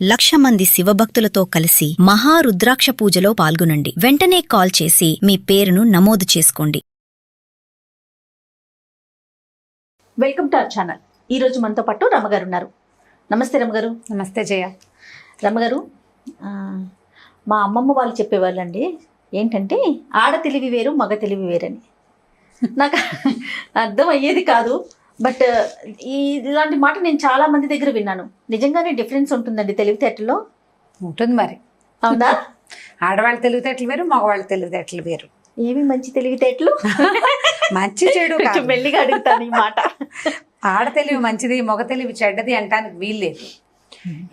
1,00,000 మంది శివభక్తులతో కలిసి మహారుద్రాక్ష పూజలో పాల్గొనండి. వెంటనే కాల్ చేసి మీ పేరును నమోదు చేసుకోండి. Welcome to our channel. ఈరోజు మనతో పాటు రమగారు ఉన్నారు. నమస్తే రమగారు. నమస్తే జయ. రమగారు, మా అమ్మమ్మ వాళ్ళు చెప్పేవాళ్ళండి, ఏంటంటే ఆడ తెలివి వేరు మగ తెలివి వేరని. నాకు అర్థం అయ్యేది కాదు, బట్ ఇలాంటి మాట నేను చాలా మంది దగ్గర విన్నాను. నిజంగానే డిఫరెన్స్ ఉంటుందండి తెలివితేటల్లో? ఉంటుంది మరి. అవునా? ఆడవాళ్ళ తెలివితేటలు వేరు, మగవాళ్ళ తెలివితేటలు వేరు. ఏమి మంచి తెలివితేటలు? మంచి చెడు కొంచెం మెల్లిగా అడుగుతాను ఈ మాట. ఆడ తెలివి మంచిది, మగ తెలివి చెడ్డది అంటానికి వీల్లేదు.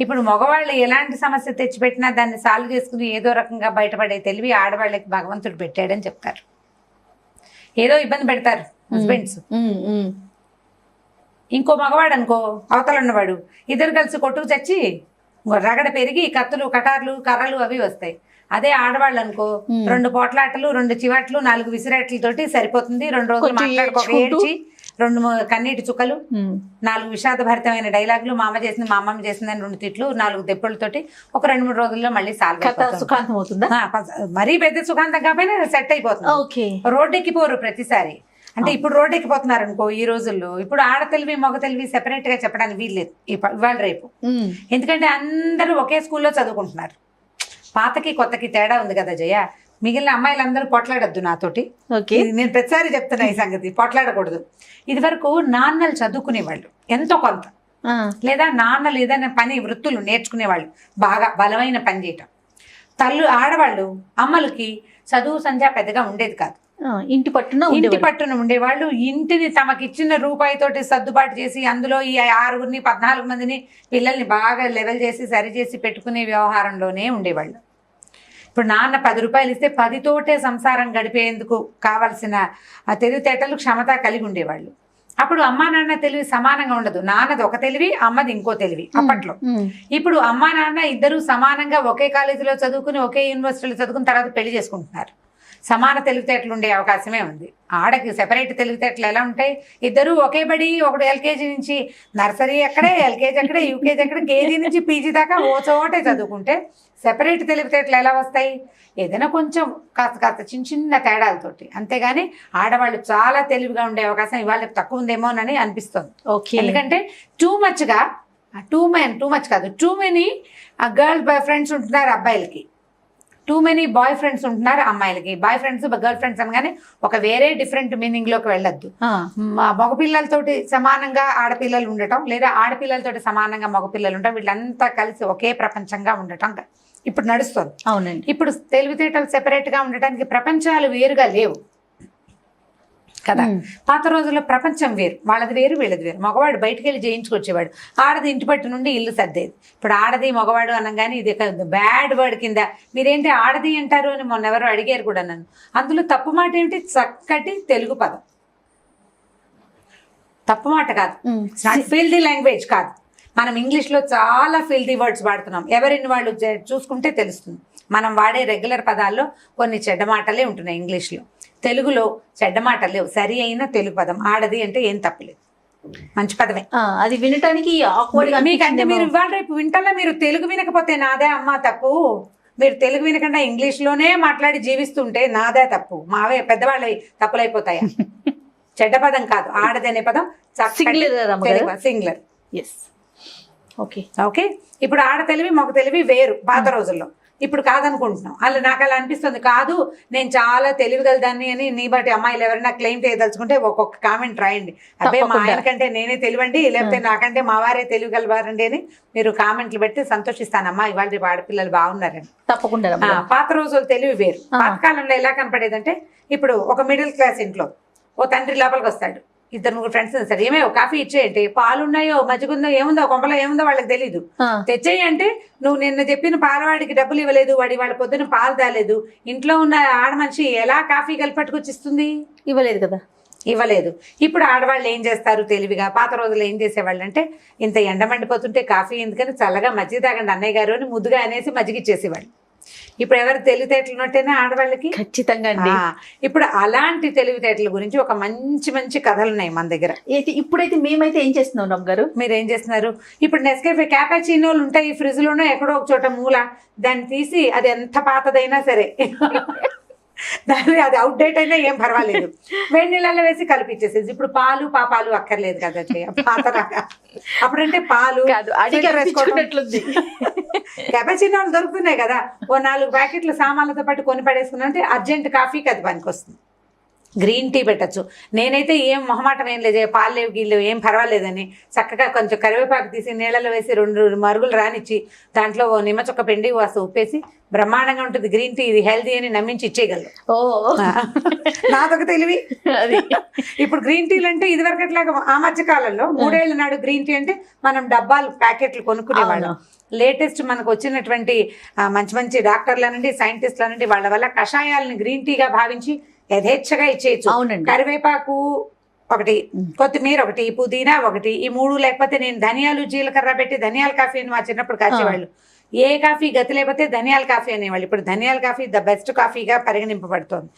ఇప్పుడు మగవాళ్ళు ఎలాంటి సమస్య తెచ్చిపెట్టినా దాన్ని సాల్వ్ చేసుకుని ఏదో రకంగా బయటపడే తెలివి ఆడవాళ్ళకి భగవంతుడు పెట్టాడని చెప్తారు. ఏదో ఇబ్బంది పెడతారు హస్బెండ్స్, ఇంకో మగవాడు అనుకో అవతల ఉన్నవాడు, ఇద్దరు కలిసి కొట్టుకు చచ్చి రగడ పెరిగి కత్తులు కటార్లు కర్రలు అవి వస్తాయి. అదే ఆడవాళ్ళు అనుకో 2 పోట్లాటలు 2 చివాట్లు 4 విసిరాట్లతోటి సరిపోతుంది. 2 రోజులు మాట్లాడుకోక ఏడ్చి 2 కన్నీటి చుక్కలు 4 విషాదభరితమైన డైలాగులు, మా అమ్మ చేసింది మా అమ్మమ్మ చేసిందని 2 తిట్లు 4 దెబ్బలతోటి ఒక 2-3 రోజుల్లో మళ్ళీ సుఖాంతం అవుతుందా? మరీ పెద్ద సుఖాంతం కాకపోయినా సెట్ అయిపోతుంది. రోడ్డెక్కిపోరు ప్రతిసారి. అంటే ఇప్పుడు రోడ్డు ఎక్కిపోతున్నారు అనుకో ఈ రోజుల్లో. ఇప్పుడు ఆడ తెలివి మగ తెలివి సెపరేట్ గా చెప్పడానికి వీల్లేదు ఇవాళ రేపు. ఎందుకంటే అందరూ ఒకే స్కూల్లో చదువుకుంటున్నారు. పాతకి కొత్తకి తేడా ఉంది కదా జయ. మిగిలిన అమ్మాయిలందరూ పొట్లాడొద్దు నాతోటి. నేను ప్రతిసారి చెప్తున్నా ఈ సంగతి, పొట్లాడకూడదు. ఇది వరకు నాన్నలు చదువుకునేవాళ్ళు ఎంతో కొంత, లేదా నాన్నలు ఏదైనా పని వృత్తులు నేర్చుకునేవాళ్ళు, బాగా బలమైన పని చేయటం. ఆడవాళ్ళు అమ్మలకి చదువు సంధ్య పెద్దగా ఉండేది కాదు. ఇంటి పట్టున ఉండేవాళ్ళు. ఇంటిని తమకిచ్చిన రూపాయితోటి సర్దుబాటు చేసి అందులో ఈ 6గురిని 14 మందిని పిల్లల్ని బాగా లెవెల్ చేసి సరి చేసి పెట్టుకునే వ్యవహారంలోనే ఉండేవాళ్ళు. ఇప్పుడు నాన్న 10 రూపాయలు ఇస్తే 10తోటే సంసారం గడిపేందుకు కావలసిన తెలివితేటలు క్షమత కలిగి ఉండేవాళ్ళు. అప్పుడు అమ్మా నాన్న తెలివి సమానంగా ఉండదు. నాన్నది ఒక తెలివి, అమ్మది ఇంకో తెలివి అప్పట్లో. ఇప్పుడు అమ్మా నాన్న ఇద్దరు సమానంగా ఒకే కాలేజీలో చదువుకుని ఒకే యూనివర్సిటీలో చదువుకుని తర్వాత పెళ్లి చేసుకుంటున్నారు. సమాన తెలివితేటలు ఉండే అవకాశమే ఉంది. ఆడకి సెపరేట్ తెలివితేటలు ఎలా ఉంటాయి? ఇద్దరు ఒకే బడి, ఒకటి ఎల్కేజీ నుంచి నర్సరీ అక్కడే, ఎల్కేజీ అక్కడే, యూకేజీ అక్కడే, కేజీ నుంచి పీజీ దాకా ఓ చోటే చదువుకుంటే సెపరేట్ తెలివితేటలు ఎలా వస్తాయి? ఏదైనా కొంచెం కాస్త చిన్న తేడాలతోటి. అంతేగాని ఆడవాళ్ళు చాలా తెలివిగా ఉండే అవకాశం ఇవాళ తక్కువ ఉందేమోనని అనిపిస్తుంది. ఎందుకంటే టూ మచ్ కాదు, too many girl boy friends ఉంటున్నారు అబ్బాయిలకి, టూ మెనీ బాయ్ ఫ్రెండ్స్ ఉంటున్నారు అమ్మాయిలకి. బాయ్ ఫ్రెండ్స్ గర్ల్ ఫ్రెండ్స్ అనగానే ఒక వేరే డిఫరెంట్ మీనింగ్ లోకి వెళ్ళొద్దు. మగపిల్లలతోటి సమానంగా ఆడపిల్లలు ఉండటం, లేదా ఆడపిల్లలతోటి సమానంగా మగపిల్లలు ఉండటం, వీళ్ళంతా కలిసి ఒకే ప్రపంచంగా ఉండటం ఇప్పుడు నడుస్తుంది. అవునండి. ఇప్పుడు తెలివితేటలు సెపరేట్ గా ఉండటానికి ప్రపంచాలు వేరుగా లేవు కదా. పాత రోజుల్లో ప్రపంచం వేరు, వాళ్ళది వేరు వీళ్ళది వేరు. మగవాడు బయటికి వెళ్ళి చేయించుకొచ్చేవాడు, ఆడది ఇంటి పట్టు నుండి ఇల్లు సర్దేది. ఇప్పుడు ఆడది మగవాడు అనగానే ఇది బ్యాడ్ వర్డ్ కింద మీరేంటి ఆడది అంటారు అని మొన్న ఎవరో అడిగారు కూడా నన్ను. అందులో తప్పు మాట ఏమిటి? చక్కటి తెలుగు పదం, తప్పు మాట కాదు, ఫీల్దీ లాంగ్వేజ్ కాదు. మనం ఇంగ్లీష్లో చాలా ఫీల్దీ వర్డ్స్ వాడుతున్నాం. ఎవరిని వాళ్ళు చూసుకుంటే తెలుస్తుంది. మనం వాడే రెగ్యులర్ పదాల్లో కొన్ని చెడ్డ మాటలే ఉంటున్నాయి ఇంగ్లీష్లో. తెలుగులో చెడ్డ మాటలు లేవు. సరి అయిన తెలుగు పదం ఆడది అంటే ఏం తప్పులేదు, మంచి పదమే. అది వినటానికి మీకంటే మీరు ఇవాళ రేపు వింటల్లో మీరు తెలుగు వినకపోతే నాదే అమ్మ తప్పు. మీరు తెలుగు వినకుండా ఇంగ్లీష్లోనే మాట్లాడి జీవిస్తుంటే నాదే తప్పు. మావే పెద్దవాళ్ళవి తప్పులైపోతాయా? చెడ్డ పదం కాదు, ఆడది అనే పదం సింగులర్. ఓకే. ఇప్పుడు ఆడ తెలివి మగ తెలివి వేరు పాత రోజుల్లో. ఇప్పుడు కాదనుకుంటున్నాం. నాకు అలా అనిపిస్తుంది. కాదు నేను చాలా తెలివిగలదాన్ని అని నీ బట్టి అమ్మాయిలు ఎవరైనా క్లెయిమ్ చేయదలుచుకుంటే ఒక్కొక్క కామెంట్ రాయండి. అబ్బాయి మా ఆయన కంటే నేనే తెలివండి, లేకపోతే నాకంటే మా వారే తెలివిగలవారండి అని మీరు కామెంట్లు పెట్టి సంతోషిస్తానమ్మా. ఇవాళ రేపు ఆడపిల్లలు బాగున్నారని. తప్పకుండా. పాత రోజులు తెలివి వేరు. పాతకాలంలో ఎలా కనపడేదంటే, ఇప్పుడు ఒక మిడిల్ క్లాస్ ఇంట్లో ఓ తండ్రి లోపలికి వస్తాడు, 2-3 ఫ్రెండ్స్ వస్తాడు. ఏమో కాఫీ ఇచ్చేయంటే, పాలు ఉన్నాయో మజ్జిగుందో ఏముందో కొంపలో ఏముందో వాళ్ళకి తెలీదు. తెచ్చేయి అంటే నువ్వు నిన్న చెప్పిన పాలవాడికి డబ్బులు ఇవ్వలేదు, వాళ్ళ పొద్దున పాలు తాలేదు, ఇంట్లో ఉన్న ఆడ మనిషి ఎలా కాఫీ కలిపి పట్టుకొచ్చిస్తుంది? ఇవ్వలేదు కదా, ఇవ్వలేదు. ఇప్పుడు ఆడవాళ్ళు ఏం చేస్తారు తెలివిగా? పాత రోజుల్లో ఏం చేసేవాళ్ళు అంటే, ఇంత ఎండ మండిపోతుంటే కాఫీ ఎందుకని చల్లగా మజ్జిగ తాగండి అన్నయ్య గారు అని ముద్దుగా అనేసి మజ్జిగ ఇచ్చేసేవాళ్ళు. ఇప్పుడు ఎవరు తెలివితేటలు ఉన్నట్టేనా ఆడవాళ్ళకి? ఖచ్చితంగా అండి. ఇప్పుడు అలాంటి తెలివితేటల గురించి ఒక మంచి మంచి కథలు ఉన్నాయి మన దగ్గర. ఇప్పుడైతే మేమైతే ఏం చేస్తున్నాం రమ్మ గారు? మీరు ఏం చేస్తున్నారు? ఇప్పుడు నెస్కేఫే క్యాపాచినోలు ఉంటాయి ఫ్రిడ్జ్ లోనో ఎక్కడో ఒక చోట మూల, దాన్ని తీసి అది ఎంత పాతదైనా సరే దాన్ని అది అవుట్డేట్ అయినా ఏం పర్వాలేదు, వేడి నీళ్ళలో వేసి కలిపిచ్చేసేది. ఇప్పుడు పాలు పాపాలు అక్కర్లేదు కదా పాతరాగా. అప్పుడంటే పాలు క్యాపాచినోలు దొరుకుతున్నాయి కదా, ఓ 4 ప్యాకెట్లు సామాన్లతో పాటు కొని పడేసుకున్నా అంటే అర్జెంట్ కాఫీకి అది పనికి వస్తుంది. గ్రీన్ టీ పెట్టచ్చు. నేనైతే ఏం మొహమాటం ఏం లేదు, పాలు లేవు గీళ్ళు ఏం పర్వాలేదని చక్కగా కొంచెం కరివేపాకు తీసి నీళ్ళలో వేసి 2 మరుగులు రానిచ్చి దాంట్లో ఓ నిమ్మ చుక్క పిండి వాసు ఉప్పేసి బ్రహ్మాండంగా ఉంటుంది గ్రీన్ టీ, ఇది హెల్తీ అని నమ్మించి ఇచ్చేయగలరు. నాదొక తెలివి అది. ఇప్పుడు గ్రీన్ టీలు అంటే ఇదివరకు అట్లాగా ఆ మధ్య కాలంలో 3 ఏళ్ల నాడు గ్రీన్ టీ అంటే మనం డబ్బాలు ప్యాకెట్లు కొనుక్కునేవాళ్ళం. లేటెస్ట్ మనకు వచ్చినటువంటి మంచి మంచి డాక్టర్లనండి సైంటిస్టులనండి వాళ్ళ వల్ల కషాయాలని గ్రీన్ టీగా భావించి యథేచ్ఛగా ఇచ్చేయచ్చు. కరివేపాకు ఒకటి, కొత్తిమీర ఒకటి, పుదీనా ఒకటి, ఈ 3 లేకపోతే నేను ధనియాలు జీలకర్ర పెట్టి ధనియాల కాఫీ అని మా చిన్నప్పుడు కాచేవాళ్ళు. ఏ కాఫీ గతి లేకపోతే ధనియాల కాఫీ అనేవాళ్ళు. ఇప్పుడు ధనియాల కాఫీ ద బెస్ట్ కాఫీగా పరిగణింపబడుతోంది.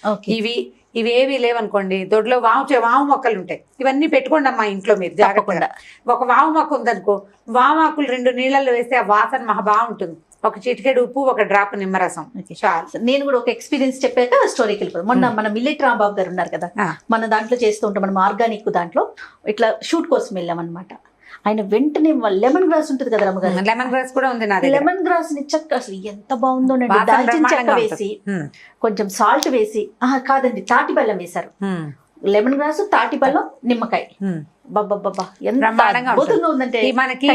ఇవేవి లేవనుకోండి, దొడ్లో వాము మొక్కలు ఉంటాయి, ఇవన్నీ పెట్టుకోండి అమ్మా ఇంట్లో మీరు జాగ్రత్తగా. ఒక వాము మొక్క ఉందనుకో, వామాకులు 2 నీళ్ళల్లో వేస్తే ఆ వాసన మహా బాగుంటుంది. ఒక చిటికెడు ఉప్పు, ఒక డ్రాప్ నిమ్మరసం చాలు. నేను కూడా ఒక ఎక్స్పీరియన్స్ చెప్పాక స్టోరీకి వెళ్ళిపోతాం. మొన్న మన మిల్లెట్ రాంబాబు గారు ఉన్నారు కదా, మన దాంట్లో చేస్తూ ఉంటాం, మనం ఆర్గానిక్ దాంట్లో ఇట్లా షూట్ కోసం వెళ్ళాం అనమాట. ఆయన వెంటనే లెమన్ గ్రాస్ ఉంటుంది కదా రమ్మగారు, లెమన్ గ్రాస్ కూడా ఉంది. లెమన్ గ్రాస్ ని చక్క అసలు ఎంత బాగుందో, దాల్చిన చెక్క వేసి కొంచెం సాల్ట్ వేసి, కాదండి తాటి బెల్లం వేశారు. లెమన్ గ్రాస్, తాటి బెల్లం, నిమ్మకాయ, బాబా ఎంత అద్భుతంగా ఉందంటే. మనకి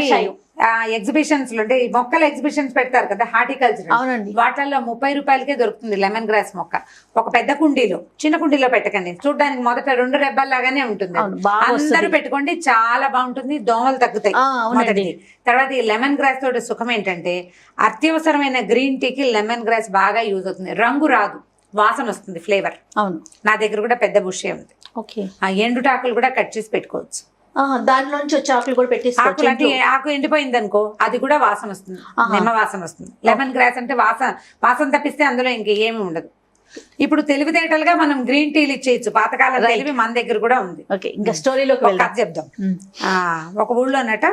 ఎగ్జిబిషన్స్ లో అంటే మొక్కల ఎగ్జిబిషన్స్ పెడతారు కదా హార్టికల్చర్, అవునండి, వాటిల్లో 30 రూపాయలకే దొరుకుతుంది లెమన్ గ్రాస్ మొక్క. ఒక పెద్ద కుండీలో, చిన్న కుండీలో పెట్టకండి, చూడడానికి మొదట 2 రెబ్బల్లాగానే ఉంటుంది. అందరూ పెట్టుకోండి, చాలా బాగుంటుంది, దోమలు తగ్గుతాయి మొదటిది. తర్వాత ఈ లెమన్ గ్రాస్ తోటి సుఖం ఏంటంటే అత్యవసరమైన గ్రీన్ టీకి లెమన్ గ్రాస్ బాగా యూజ్ అవుతుంది. రంగు రాదు, వాసన వస్తుంది, ఫ్లేవర్. అవును, నా దగ్గర కూడా పెద్ద బుషే ఉంది. ఆ ఎండుటాకులు కూడా కట్ చేసి పెట్టుకోవచ్చు, దానిలోంచి వచ్చే ఆకులు కూడా పెట్టేసుకోవచ్చు. అంటే ఆకు ఎండిపోయింది అనుకో, అది కూడా వాసన వస్తుంది, నిమ్మ వాసన వస్తుంది. లెమన్ గ్రాస్ అంటే వాసన తప్పిస్తే అందులో ఇంకేమీ ఉండదు. ఇప్పుడు తెలివితేటలుగా మనం గ్రీన్ టీలు ఇచ్చేయచ్చు, పాతకాలం తెలివి మన దగ్గర కూడా ఉంది. ఇంకా స్టోరీలోకి కథ చెప్దాం. ఒక ఊళ్ళో అన్నట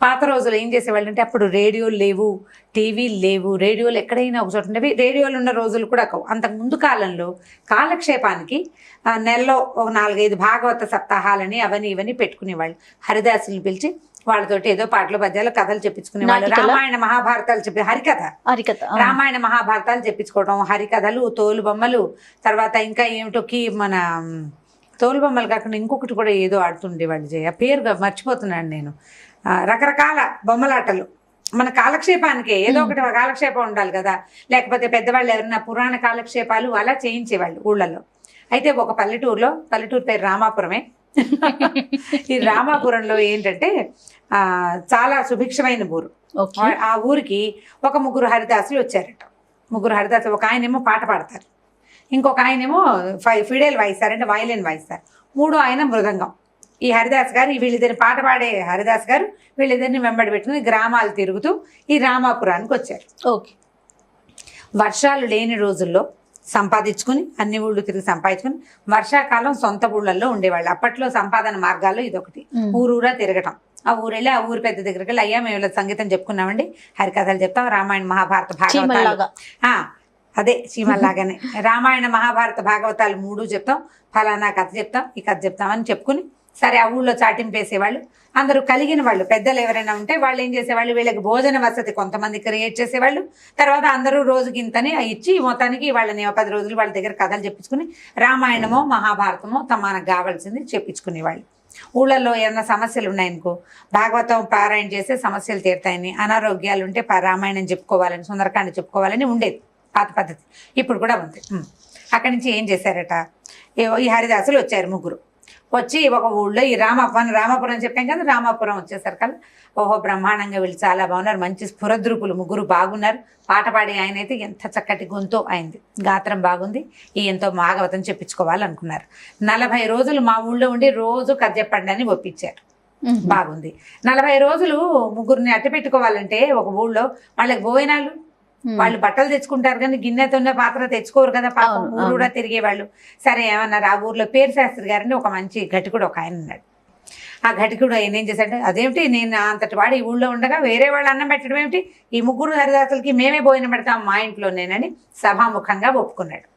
పాత రోజులు ఏం చేసేవాళ్ళు అంటే, అప్పుడు రేడియోలు లేవు, టీవీలు లేవు, రేడియోలు ఎక్కడైనా ఒక చోట ఉండేవి. రేడియోలు ఉన్న రోజులు కూడా అంతకు ముందు కాలంలో కాలక్షేపానికి నెలలో ఒక 4-5 భాగవత సప్తాహాలని అవని ఇవని పెట్టుకునేవాళ్ళు. హరిదాసుని పిలిచి వాళ్ళతోటి ఏదో పాటలు పద్యాలు కథలు చెప్పించుకునేవాళ్ళు. రామాయణ మహాభారతాలు హరికథ రామాయణ మహాభారతాలు చెప్పించుకోవడం, హరికథలు, తోలు బొమ్మలు, తర్వాత ఇంకా ఏమిటో మన తోలు బొమ్మలు కాకుండా ఇంకొకటి కూడా ఏదో ఆడుతుండేవాళ్ళు. పేరు మర్చిపోతున్నాను నేను. రకరకాల బొమ్మలాటలు మన కాలక్షేపానికి ఏదో ఒకటి కాలక్షేపం ఉండాలి కదా, లేకపోతే పెద్దవాళ్ళు ఎవరైనా పురాణ కాలక్షేపాలు అలా చేయించేవాళ్ళు ఊళ్ళలో. అయితే ఒక పల్లెటూరు పేరు రామాపురమే. ఈ రామాపురంలో ఏంటంటే చాలా సుభిక్షమైన ఊరు. ఆ ఊరికి ఒక 3 హరిదాసులు వచ్చారట. 3 హరిదాసులు, ఒక ఆయనేమో పాట పాడతారు, ఇంకొక ఆయనేమో ఫిడేల్ వాయిస్తారు, అంటే వయలిన్ వాయిస్తారు, 3వ ఆయన మృదంగం. ఈ హరిదాస్ గారు వీళ్ళిద్దరిని పాట పాడే హరిదాస్ గారు వీళ్ళిద్దరిని వెంబడి పెట్టుకుని గ్రామాలు తిరుగుతూ ఈ రామాపురానికి వచ్చారు. వర్షాలు లేని రోజుల్లో సంపాదించుకుని అన్ని ఊళ్ళు తిరిగి సంపాదించుకుని వర్షాకాలం సొంత ఊళ్ళల్లో ఉండేవాళ్ళు. అప్పట్లో సంపాదన మార్గాల్లో ఇదొకటి, ఊరూరా తిరగటం. ఆ ఊరెళ్ళి ఆ ఊరి పెద్ద దగ్గరికి వెళ్ళి, అయ్యా మేము ఇలా సంగీతం చెప్పుకున్నామండి, హరికథలు చెప్తాం, రామాయణ మహాభారత భాగవతాలు, అదే చీమల్లాగానే రామాయణ మహాభారత భాగవతాలు 3 చెప్తాం, ఫలానా కథ చెప్తాం, ఈ కథ చెప్తామని చెప్పుకుని సరే ఆ ఊళ్ళో చాటింపేసేవాళ్ళు. అందరూ కలిగిన వాళ్ళు పెద్దలు ఎవరైనా ఉంటే వాళ్ళు ఏం చేసేవాళ్ళు, వీళ్ళకి భోజన వసతి కొంతమంది క్రియేట్ చేసేవాళ్ళు. తర్వాత అందరూ రోజుకి ఇంతని ఇచ్చి మొత్తానికి వాళ్ళని 10 రోజులు వాళ్ళ దగ్గర కథలు చెప్పించుకుని రామాయణమో మహాభారతమో మనకు కావాల్సింది చెప్పించుకునేవాళ్ళు. ఊళ్ళల్లో ఏమైనా సమస్యలు ఉన్నాయనుకో, భాగవతం పారాయణ చేస్తే సమస్యలు తీరుతాయని, అనారోగ్యాలు ఉంటే రామాయణం చెప్పుకోవాలని, సుందరకాండ చెప్పుకోవాలని ఉండేది పాత పద్ధతి. ఇప్పుడు కూడా ఉంది. అక్కడి నుంచి ఏం చేశారట, ఈ హరిదాసులు వచ్చారు 3. వచ్చి ఒక ఊళ్ళో ఈ రామాపురం చెప్పాం కదా, రామాపురం వచ్చేసరి కదా, ఓహో బ్రహ్మాండంగా వీళ్ళు చాలా బాగున్నారు, మంచి స్ఫురద్రూపులు 3 బాగున్నారు. పాట పాడే ఆయన అయితే ఎంత చక్కటి గొంతో అయింది, గాత్రం బాగుంది, ఎంతో భాగవతం చెప్పించుకోవాలనుకున్నారు. 40 రోజులు మా ఊళ్ళో ఉండి రోజు కథ చెప్పండి అని ఒప్పించారు. బాగుంది. 40 రోజులు 3 అట్టి పెట్టుకోవాలంటే ఒక ఊళ్ళో వాళ్ళకి భోజనాలు వాళ్ళు బట్టలు తెచ్చుకుంటారు కానీ గిన్నెతోనే పాత్ర తెచ్చుకోరు కదా, పాపం ఊరు కూడా తిరిగేవాళ్ళు. సరే ఏమన్నారు, ఆ ఊర్లో పేరు శాస్త్రి గారని ఒక మంచి ఘటికుడు ఒక ఆయన ఉన్నాడు. ఆ ఘటికుడు ఆయన ఏం చేశాడు, అదేమిటి నేను అంతటి వాడు ఈ ఊళ్ళో ఉండగా వేరే వాళ్ళు అన్నం పెట్టడం ఏమిటి, ఈ ముగ్గురు హరిదాసులకి మేమే భోజనం పెడతాం మా ఇంట్లో నేనని సభాముఖంగా ఒప్పుకున్నాడు.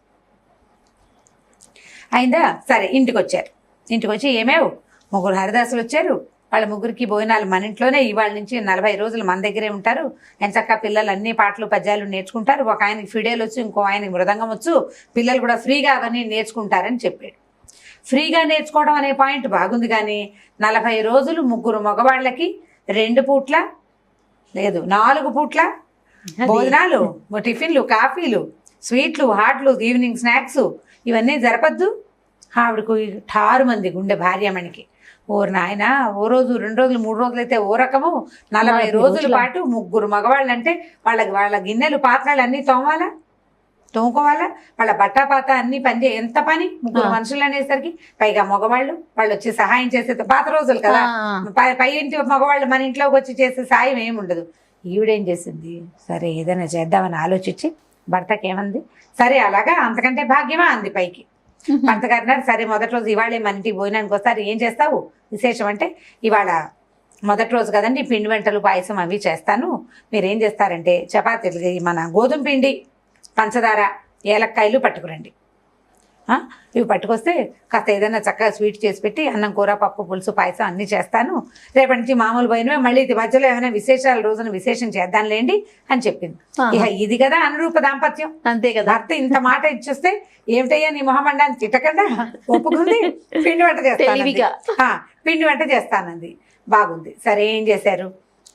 అయిందా, సరే ఇంటికి వచ్చారు. ఇంటికి వచ్చి ఏమేవు ముగ్గురు హరిదాసులు వచ్చారు, వాళ్ళ ముగ్గురికి భోజనాలు మన ఇంట్లోనే, ఇవాళ నుంచి 40 రోజులు మన దగ్గరే ఉంటారు, ఎంచక్క పిల్లలు అన్ని పాటలు పద్యాలు నేర్చుకుంటారు, ఒక ఆయనకి ఫిడేలు వచ్చు, ఇంకో ఆయనకి మృదంగం వచ్చు, పిల్లలు కూడా ఫ్రీగా అవన్నీ నేర్చుకుంటారని చెప్పాడు. ఫ్రీగా నేర్చుకోవడం అనే పాయింట్ బాగుంది కానీ 40 రోజులు ముగ్గురు మగవాళ్ళకి 2 పూట్ల లేదు 4 పూట్ల భోజనాలు, టిఫిన్లు, కాఫీలు, స్వీట్లు, హాట్లు, ఈవినింగ్ స్నాక్స్ ఇవన్నీ జరపద్దు. ఆవిడకు 6 మంది గుండె భార్యమణికి. ఓరు నాయన, ఓ రోజు 2 రోజులు 3 రోజులు అయితే ఓ రకము, 40 రోజుల పాటు ముగ్గురు మగవాళ్ళు అంటే వాళ్ళ గిన్నెలు పాత్రలు అన్నీ తోముకోవాలా, వాళ్ళ బట్టాపాత అన్ని పని ఎంత పని, ముగ్గురు మనుషులు అనేసరికి, పైగా మగవాళ్ళు వాళ్ళు వచ్చి సహాయం చేసే పాత రోజులు కదా, పై ఇంటి మగవాళ్ళు మన ఇంట్లోకి వచ్చి చేసే సాయం ఏమి ఉండదు. ఈవిడేం చేసింది, సరే ఏదైనా చేద్దామని ఆలోచించి భర్తకి ఏమంది, సరే అలాగా అంతకంటే భాగ్యమా అంది పైకి. భర్త గారు అన్నారు, సరే మొదటి రోజు ఇవాళే మన ఇంటికి భోజనానికి వస్తారు, ఏం చేస్తావు విశేషం అంటే, ఇవాళ మొదటి రోజు కదండి పిండి వంటలు పాయసం అవి చేస్తాను, మీరేం చేస్తారంటే చపాతీలు మన గోధుమ పిండి, పంచదార, ఏలక్కాయలు పట్టుకురండి, ఇవి పట్టుకొస్తే కాస్త ఏదైనా చక్కగా స్వీట్ చేసి పెట్టి అన్నం, కూర, పప్పు, పులుసు, పాయసం అన్నీ చేస్తాను, రేపటి నుంచి మామూలు పోయినవే, మళ్ళీ ఇది మధ్యలో ఏమైనా విశేషాల రోజున విశేషం చేద్దాంలేండి అని చెప్పింది. ఇక ఇది కదా అనురూప దాంపత్యం, అంతే కదా. భర్త ఇంత మాట ఇచ్చేస్తే ఏమిటయ్యా నీ మొహమండాన్ని తిట్టకుండా ఒప్పుకుంది, పిండి వంట చేస్తాను, పిండి వంట చేస్తానంది. బాగుంది. సరే ఏం చేశారు,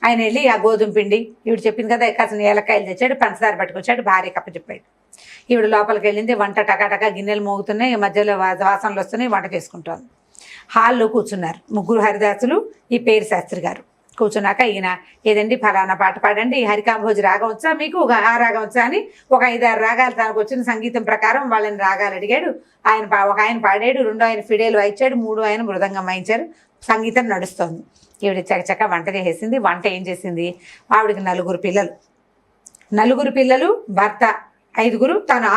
ఆయన వెళ్ళి ఆ గోధుమ పిండి ఈవిడ చెప్పింది కదా కాసిన ఏలక్కాయలు తెచ్చాడు, పంచదార పట్టుకొచ్చాడు, భార్య కప్ప చెప్పాడు. ఈవిడ లోపలికి వెళ్ళింది, వంట టకాటకా గిన్నెలు మోగుతున్నాయి, మధ్యలో వాసనలు వస్తున్నాయి, వంట చేసుకుంటాను. హాల్లో కూర్చున్నారు ముగ్గురు హరిదాసులు, ఈ పేరు శాస్త్రి గారు. కూర్చున్నాక ఈయన ఏదండి ఫలానా పాట పాడండి, హరికాంభోజి రాగం వచ్చా మీకు, ఆ రాగం వచ్చా అని ఒక 5-6 రాగాలు తనకు వచ్చిన సంగీతం ప్రకారం వాళ్ళని రాగాలు అడిగాడు. ఒక ఆయన పాడాడు, 2 ఆయన ఫిడేలు వాయించాడు, 3 ఆయన మృదంగం వాయించారు, సంగీతం నడుస్తోంది. ఈవిడ చకచక వంట చేసేసింది. వంట ఏం చేసింది, ఆవిడకి 4 పిల్లలు, భర్త 5, తను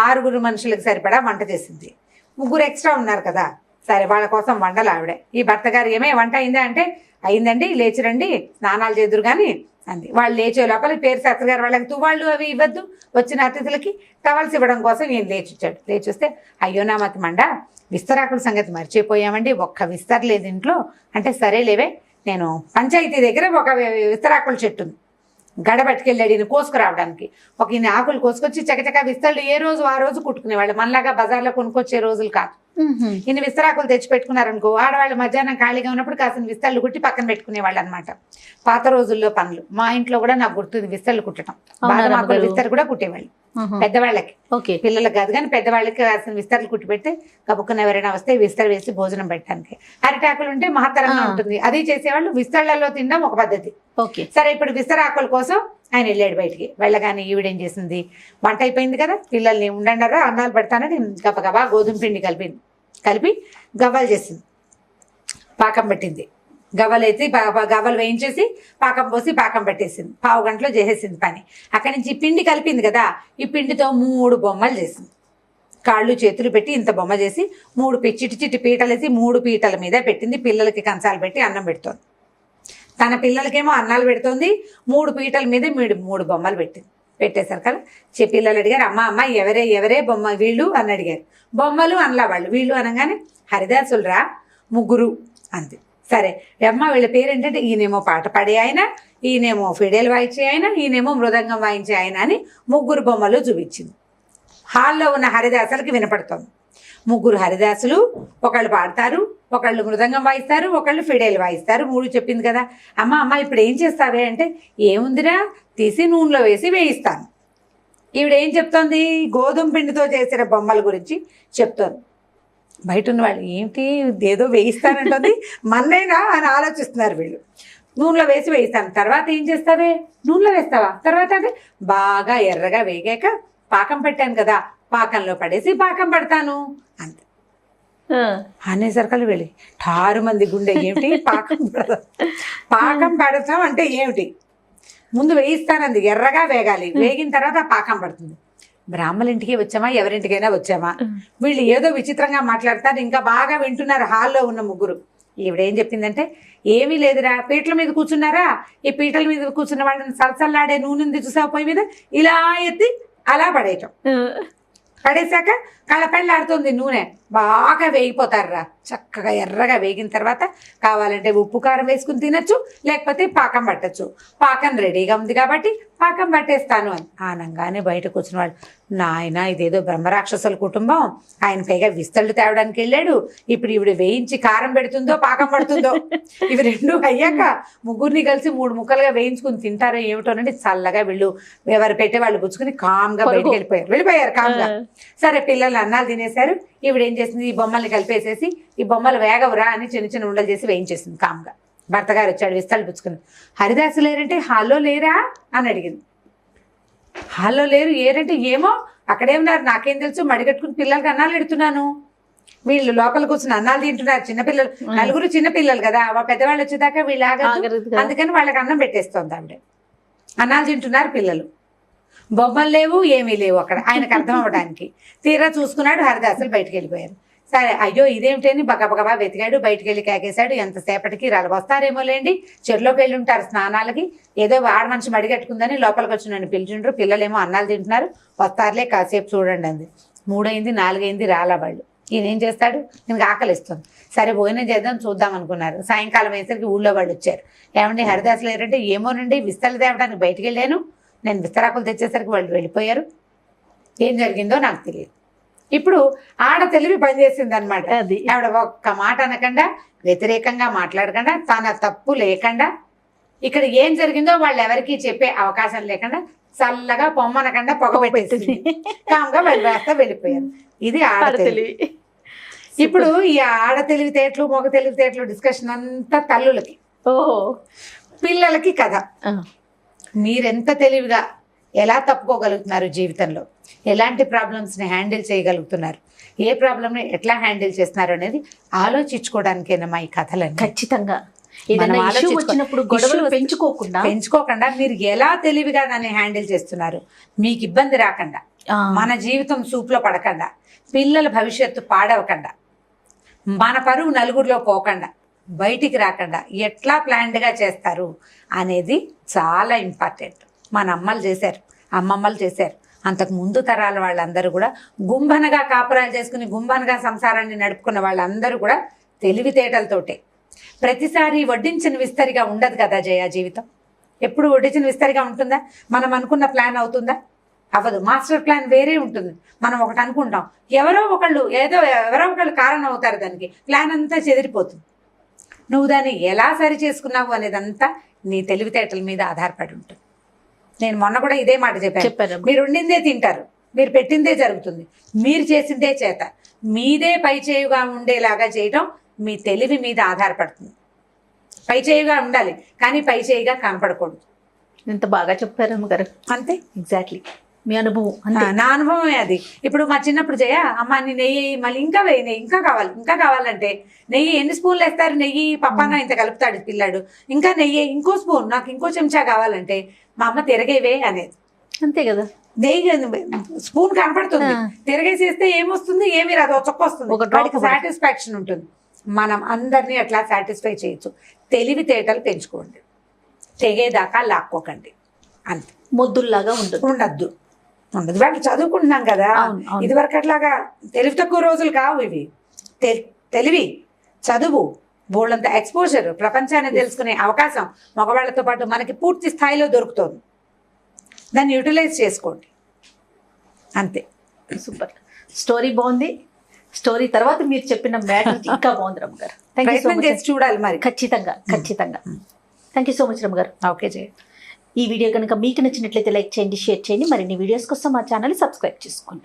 6 మనుషులకు సరిపడా వంట చేసింది. 3 ఎక్స్ట్రా ఉన్నారు కదా, సరే వాళ్ళ కోసం వండలు ఆవిడే. ఈ భర్త గారు ఏమే వంట అయిందా అంటే, అయిందండి, లేచిరండి స్నానాలు చేదురు కానీ అంది. వాళ్ళు లేచే లోపల పేరు శాస్త్రి గారు వాళ్ళకి తువాళ్ళు అవి ఇవ్వద్దు, వచ్చిన అతిథులకి టవల్స్ ఇవ్వడం కోసం ఈయన లేచొచ్చాడు. లేచొస్తే అయ్యో నా మతి మండ, విస్తరాకుల సంగతి మర్చిపోయామండి, ఒక్క విస్తర లేదు ఇంట్లో అంటే, సరేలేవే నేను పంచాయతీ దగ్గర ఒక విస్తరాకుల చెట్టు ఉంది, గడబట్టుకెళ్ళాడు ఈయన కోసుకురావడానికి. ఒక ఈయన ఆకులు కోసుకొచ్చి చకచక విస్తరాలు ఏ రోజు ఆ రోజు కుట్టుకునేవాళ్ళు, మనలాగా బజార్లో కొనుక్కొచ్చే రోజులు కాదు. ఇన్ని విస్తరాకులు తెచ్చి పెట్టుకున్నారనుకో, ఆడవాళ్ళు మధ్యాహ్నం ఖాళీగా ఉన్నప్పుడు కాసిన విస్తరాలు కుట్టి పక్కన పెట్టుకునేవాళ్ళు అనమాట. పాత రోజుల్లో పనులు. మా ఇంట్లో కూడా నాకు గుర్తుంది విస్తరాలు కుట్టడం, బాదమాకులు విస్తర కూడా కుట్టేవాళ్ళు పెద్దవాళ్ళకి, పిల్లలకు కాదు కానీ పెద్దవాళ్ళకి కాసిన విస్తరాలు కుట్టి పెడితే కబుక్కున ఎవరైనా వస్తే విస్తర వేసి భోజనం పెట్టడానికి. అరిటాకులు ఉంటే మహత్తరంగా ఉంటుంది, అది చేసేవాళ్ళు. విస్తరాలలో తినడం ఒక పద్ధతి. సరే ఇప్పుడు విస్తరాకుల కోసం ఆయన వెళ్ళాడు బయటికి. వెళ్ళగానే ఈవిడేం చేసింది, వంట అయిపోయింది కదా, పిల్లల్ని ఉండండారా అన్నాలు పెడతానని గబగబా గోధుమ పిండి కలిపి గవ్వలు చేసింది, పాకం పెట్టింది. గవ్వలు వేయించేసి పాకం పోసి పాకం పెట్టేసింది. 1/2 గంటలో చేసేసింది పని. అక్కడి నుంచి పిండి కలిపింది కదా, ఈ పిండితో 3 బొమ్మలు చేసింది. కాళ్ళు చేతులు పెట్టి ఇంత బొమ్మ చేసి 3 చిట్టి పీటలు వేసి 3 పీటల మీద పెట్టింది. పిల్లలకి కంచాలు పెట్టి అన్నం పెడుతోంది. తన పిల్లలకేమో అన్నాలు పెడుతోంది. 3 పీటల మీద 3 బొమ్మలు పెట్టింది. పెట్టేశారు కదా, పిల్లలు అడిగారు, అమ్మ ఎవరే బొమ్మ వీళ్ళు అని అడిగారు. బొమ్మలు అనలా వాళ్ళు. వీళ్ళు అనగానే హరిదాసులరా 3 అంది. సరే అమ్మ వీళ్ళ పేరేంటంటే, ఈయనేమో పాట పాడే ఆయన, ఈయనేమో ఫిడేల్ వాయించే ఆయన, ఈయనేమో మృదంగం వాయించే ఆయన అని 3 బొమ్మలు చూపించింది. హాల్లో ఉన్న హరిదాసులకి వినపడుతోంది. 3 హరిదాసులు, ఒకళ్ళు పాడతారు, ఒకళ్ళు మృదంగం వాయిస్తారు, ఒకళ్ళు ఫిడేలు వాయిస్తారు. 3 చెప్పింది కదా. అమ్మ ఇప్పుడు ఏం చేస్తావే అంటే, ఏముందిరా తీసి నూనెలో వేసి వేయిస్తాను. ఈవిడ ఏం చెప్తోంది, గోధుమ పిండితో చేసిన బొమ్మల గురించి చెప్తోంది. బయట ఉన్న వాళ్ళు ఏంటి ఏదో వేయిస్తానంటుంది, మన్నైనా అని ఆలోచిస్తున్నారు వీళ్ళు. నూనెలో వేసి వేయిస్తాను. తర్వాత ఏం చేస్తావే, నూనెలో వేస్తావా, తర్వాత అంటే బాగా ఎర్రగా వేగాక పాకం పెట్టాను కదా, పాకంలో పడేసి పాకం పడతాను అంతే అనేసరికలు వెళ్ళి 6 మంది గుండె ఏమిటి పాకం పెడతాం అంటే ఏమిటి, ముందు వేయిస్తానంది, ఎర్రగా వేగాలి, వేగిన తర్వాత పాకం పడుతుంది. బ్రాహ్మణ ఇంటికి వచ్చామా, ఎవరింటికైనా వచ్చామా, వీళ్ళు ఏదో విచిత్రంగా మాట్లాడతారు. ఇంకా బాగా వింటున్నారు హాల్లో ఉన్న ముగ్గురు. ఈవిడేం చెప్పిందంటే, ఏమీ లేదురా, పీటల మీద కూర్చున్నారా, ఈ పీటల మీద కూర్చున్న వాళ్ళని సలసల్లాడే నూనె చూసావు పొయ్యి మీద, ఇలా ఎత్తి అలా పడేయటం. పడేశాక కళపెళ్ళాడుతుంది నూనె, బాగా వేగిపోతారురా. చక్కగా ఎర్రగా వేగిన తర్వాత కావాలంటే ఉప్పు కారం వేసుకుని తినచ్చు, లేకపోతే పాకం పట్టచ్చు. పాకం రెడీగా ఉంది కాబట్టి పాకం పట్టేస్తాను అని ఆనంగానే బయటకు వచ్చిన వాళ్ళు, నాయన ఇదేదో బ్రహ్మరాక్షసుల కుటుంబం, ఆయన పైగా విస్తళ్ళు తేవడానికి వెళ్ళాడు, ఇప్పుడు ఈవిడ వేయించి కారం పెడుతుందో పాకం పడుతుందో, ఇవి రెండు అయ్యాక ముగ్గురిని కలిసి 3 ముక్కలుగా వేయించుకుని తింటారో ఏమిటోనండి. చల్లగా వీళ్ళు ఎవరు పెట్టే వాళ్ళు పుచ్చుకుని కామ్గా బయటకు వెళ్ళిపోయారు కామ్గా. సరే పిల్లలు అన్నాలు తినేశారు. ఈవిడ ఏం చేసింది, ఈ బొమ్మల్ని కలిపేసేసి, ఈ బొమ్మలు వేగవరా అని చిన్న చిన్న ఉండలు చేసి వేయించేసింది కామ్గా. భర్త గారు వచ్చాడు విస్తళ్ళు పుచ్చుకుని, హరిదాసు లేరంటే హాల్లో లేరా అని అడిగింది. హాల్లో లేరు ఏరంటే, ఏమో అక్కడే ఉన్నారు, నాకేం తెలుసు, మడిగట్టుకుని పిల్లలకి అన్నాలు ఎడుతున్నాను, వీళ్ళు లోపల కూర్చుని అన్నాలు తింటున్నారు. చిన్నపిల్లలు, 4 చిన్నపిల్లలు కదా, పెద్దవాళ్ళు వచ్చేదాకా వీళ్ళు ఆగదు, అందుకని వాళ్ళకి అన్నం పెట్టేస్తోంది ఆవిడ. అన్నాలు తింటున్నారు పిల్లలు, బొమ్మలు లేవు, ఏమీ లేవు అక్కడ ఆయనకు అర్థం అవ్వడానికి. తీరా చూసుకున్నాడు, హరిదాసులు బయటకు వెళ్ళిపోయారు. సరే అయ్యో ఇదేమిటి అని బగబగబా వెతికాడు, బయటకు వెళ్ళి కేకేశాడు. ఎంతసేపటికి వస్తారేమో లేండి, చెరులోకి వెళ్ళి ఉంటారు స్నానాలకి, ఏదో ఆడ మనిషి మడిగట్టుకుందని లోపలికి వచ్చి నన్ను పిలిచిండ్రు, పిల్లలేమో అన్నాలు తింటున్నారు, వస్తారులే కాసేపు చూడండి అంది. 3 అయింది 4 అయింది రాలా వాళ్ళు. ఈయన ఏం చేస్తాడు, నేను ఆకలిస్తుంది, సరే భోజనం చేద్దాం చూద్దాం అనుకున్నారు. సాయంకాలం అయ్యేసరికి ఊళ్ళో వాళ్ళు వచ్చారు. ఏమండి హరిదాసులు ఏంటంటే, ఏమోనండి విస్తలు తేవడానికి బయటకు వెళ్ళాను, నేను విస్తరాకులు తెచ్చేసరికి వాళ్ళు వెళ్ళిపోయారు, ఏం జరిగిందో నాకు తెలియదు. ఇప్పుడు ఆడ తెలివి పనిచేసింది అనమాట. ఆవిడ ఒక్క మాట అనకుండా, వ్యతిరేకంగా మాట్లాడకుండా, తన తప్పు లేకుండా, ఇక్కడ ఏం జరిగిందో వాళ్ళు ఎవరికి చెప్పే అవకాశం లేకుండా చల్లగా పొమ్మనకుండా పొగ పెట్టేసింది, కామ్గా వెళ్ళిపోతా వెళ్ళిపోయారు. ఇది ఆడ తెలివి. ఇప్పుడు ఈ ఆడ తెలివితేటలు మగ తెలివితేటలు డిస్కషన్ అంతా తల్లులకి, పిల్లలకి కథ. మీరెంత తెలివిగా ఎలా తప్పుకోగలుగుతున్నారు జీవితంలో, ఎలాంటి ప్రాబ్లమ్స్ని హ్యాండిల్ చేయగలుగుతున్నారు, ఏ ప్రాబ్లమ్ని ఎట్లా హ్యాండిల్ చేస్తున్నారు అనేది ఆలోచించుకోవడానికేనమ్మా ఈ కథలన్నీ. ఖచ్చితంగా వచ్చినప్పుడు గొడవలు పెంచుకోకుండా మీరు ఎలా తెలివిగా దాన్ని హ్యాండిల్ చేస్తున్నారు, మీకు ఇబ్బంది రాకుండా, మన జీవితం సూపులో పడకుండా, పిల్లల భవిష్యత్తు పాడవకుండా, మన పరువు నలుగురిలో పోకుండా, బయటికి రాకుండా ఎట్లా ప్లాన్డ్గా చేస్తారు అనేది చాలా ఇంపార్టెంట్. మన అమ్మలు చేశారు, అమ్మమ్మలు చేశారు, అంతకు ముందు తరాల వాళ్ళందరూ కూడా గుంభనగా కాపురాలు చేసుకుని గుంభనగా సంసారాన్ని నడుపుకున్న వాళ్ళందరూ కూడా తెలివితేటలతోటే. ప్రతిసారి వడ్డించిన విస్తరిగా ఉండదు కదా జయ జీవితం. ఎప్పుడు వడ్డించిన విస్తరిగా ఉంటుందా, మనం అనుకున్న ప్లాన్ అవుతుందా, అవ్వదు. మాస్టర్ ప్లాన్ వేరే ఉంటుంది. మనం ఒకటి అనుకుంటాం, ఎవరో ఒకళ్ళు కారణం అవుతారు, దానికి ప్లాన్ అంతా చెదిరిపోతుంది. నువ్వు దాన్ని ఎలా సరి చేసుకున్నావు అనేదంతా నీ తెలివితేటల మీద ఆధారపడి ఉంటుంది. నేను మొన్న కూడా ఇదే మాట చెప్పాను, మీరు వండిందే తింటారు, మీరు పెట్టిందే జరుగుతుంది, మీరు చేసిందే చేత, మీదే పై చేయుగా ఉండేలాగా చేయడం మీ తెలివి మీద ఆధారపడుతుంది. పై చేయుగా ఉండాలి కానీ పై చేయిగా కనపడకూడదు. ఎంత బాగా చెప్పారు అమ్మగారు. అంతే, ఎగ్జాక్ట్లీ మీ అనుభవం. నా అనుభవమే అది. ఇప్పుడు మా చిన్నప్పుడు జయ అమ్మ నీ నెయ్యి మళ్ళీ ఇంకా వేయి, నెయ్యి ఇంకా కావాలంటే నెయ్యి ఎన్ని స్పూన్లు వేస్తారు, నెయ్యి పప్పాన ఇంత కలుపుతాడు పిల్లాడు, ఇంకా నెయ్యి ఇంకో స్పూన్, నాకు ఇంకో చెంచా కావాలంటే మా అమ్మ తిరగేవే అనేది. అంతే కదా, నెయ్యి స్పూన్ కనపడుతుంది, తిరగేసేస్తే ఏమొస్తుంది, ఏమి రాదు, చొక్క వస్తుంది, సాటిస్ఫాక్షన్ ఉంటుంది. మనం అందరినీ అట్లా సాటిస్ఫై చేయొచ్చు. తెలివితేటలు పెంచుకోండి, తెగేదాకా లాక్కోకండి, అంతే. మొద్దుల్లాగా ఉండద్దు. వాళ్ళు చదువుకుంటున్నాం కదా, ఇదివరకు అట్లాగా తెలివి తక్కువ రోజులు కావు ఇవి. తెలివి, చదువు, బోళ్ళంత ఎక్స్పోజర్, ప్రపంచాన్ని తెలుసుకునే అవకాశం మగవాళ్లతో పాటు మనకి పూర్తి స్థాయిలో దొరుకుతుంది. దాన్ని యూటిలైజ్ చేసుకోండి, అంతే. సూపర్ స్టోరీ బాగుంది. స్టోరీ తర్వాత మీరు చెప్పిన మ్యాటర్ ఇంకా బాగుంది రమ్మ గారు. ప్రయత్నం చేసి చూడాలి మరి. ఖచ్చితంగా. థ్యాంక్ యూ సో మచ్ రమ్మ గారు. ఓకే జయ. ఈ వీడియో కనుక మీకు నచ్చినట్లయితే లైక్ చేయండి, షేర్ చేయండి. మరిన్ని వీడియోస్ కోసం మా ఛానల్ సబ్స్క్రైబ్ చేసుకోండి.